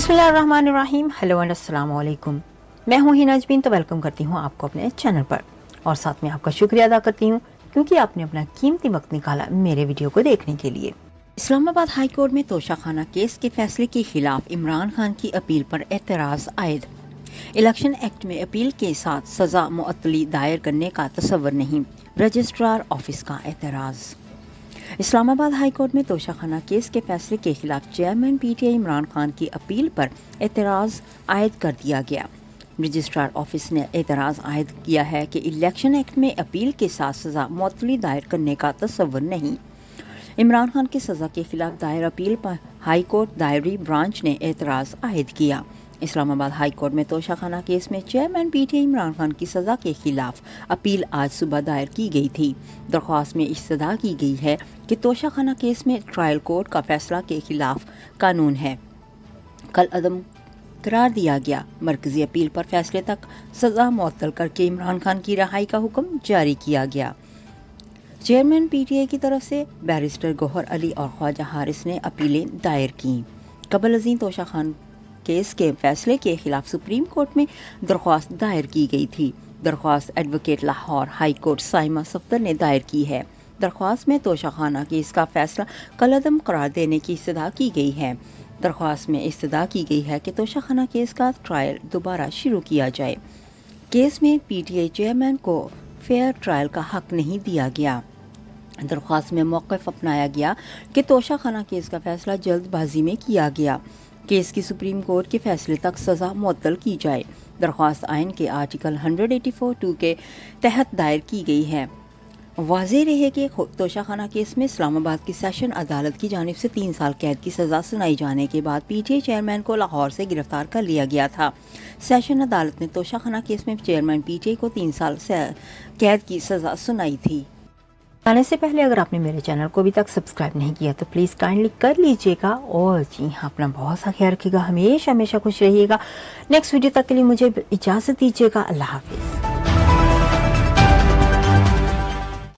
बिस्मिल्लाहिर्रहमानिर्रहीम। Hello and अस्सलाम वालेकुम। मैं हूं हिना अजमीन, तो वेलकम करती हूं आपको अपने चैनल पर और साथ में आपका शुक्रिया अदा करती हूं क्योंकि आपने अपना कीमती वक्त निकाला मेरे वीडियो को देखने के लिए। इस्लामाबाद हाई कोर्ट में तोशाखाना केस के फैसले के खिलाफ इमरान खान की अपील पर एतराज आयद। इलेक्शन एक्ट में अपील के साथ सजा मुअत्तली दायर करने का तसव्वुर नहीं, रजिस्ट्रार ऑफिस का एतराज। इस्लामाबाद हाई कोर्ट में तोशाखाना केस के फैसले के खिलाफ चेयरमैन पीटीआई इमरान खान की अपील पर एतराज आयद कर दिया गया। रजिस्ट्रार ऑफिस ने एतराज आयद किया है कि इलेक्शन एक्ट में अपील के साथ सजा मुअत्तली दायर करने का तसव्वुर नहीं। इमरान खान की सजा के खिलाफ दायर अपील पर हाई कोर्ट दायरी ब्रांच ने एतराज आयद किया। इस्लामाबाद हाई कोर्ट में तोशाखाना केस में चेयरमैन पीटीआई इमरान खान की सजा के खिलाफ अपील आज सुबह दायर की गई थी। दरख्वास्त में इस्तदा की गई है कि तोशाखाना केस में ट्रायल कोर्ट का फैसला के खिलाफ कानून है कल अदम करार दिया गया। मरकजी अपील पर फैसले तक सजा मुअत्तल करके इमरान खान की रहाई का हुक्म जारी किया गया। चेयरमैन पीटीआई की तरफ से बैरिस्टर गौहर अली और ख्वाजा हारिस ने अपीलें दायर की। कबल अज़ीं तोशाखाना केस के फैसले के खिलाफ सुप्रीम कोर्ट में दरख्वास्त दायर की गई थी। दरख्वास्त advocate Lahore high court Saima Safdar ने दायर की है। दरख्वास्त में तोशाखाना केस का फैसला कलअदम करार देने की इस्तदा की गई है। दरख्वास्त में इस्तदा की गई है कि तोशाखाना केस का ट्रायल दोबारा शुरू किया जाए। केस में पीटीआई चेयरमैन को फेयर ट्रायल का हक नहीं दिया गया। दरख्वास्त में मौक़िफ़ अपनाया गया कि तोशाखाना केस का फैसला जल्दबाजी में किया गया। केस की सुप्रीम कोर्ट के फैसले तक सजा मुअत्तल की जाए। दरख्वास्त आइन के आर्टिकल 184(2) के तहत दायर की गई है। वाज़ेह रहे कि तोशाखाना केस में इस्लामाबाद की सेशन अदालत की जानिब से 3 साल कैद की सज़ा सुनाई जाने के बाद पीटीआई चेयरमैन को लाहौर से गिरफ्तार कर लिया गया था। सेशन अदालत ने तोशाखाना केस में चेयरमैन पीटीआई को 3 साल से कैद की सज़ा सुनाई थी। जाने से पहले अगर आपने मेरे चैनल को अभी तक सब्सक्राइब नहीं किया तो प्लीज़ काइंडली कर लीजिएगा और जी हाँ, अपना बहुत सा ख्याल रखिएगा, हमेशा खुश रहिएगा। नेक्स्ट वीडियो तक के लिए मुझे इजाज़त दीजिएगा। अल्लाह हाफिज़।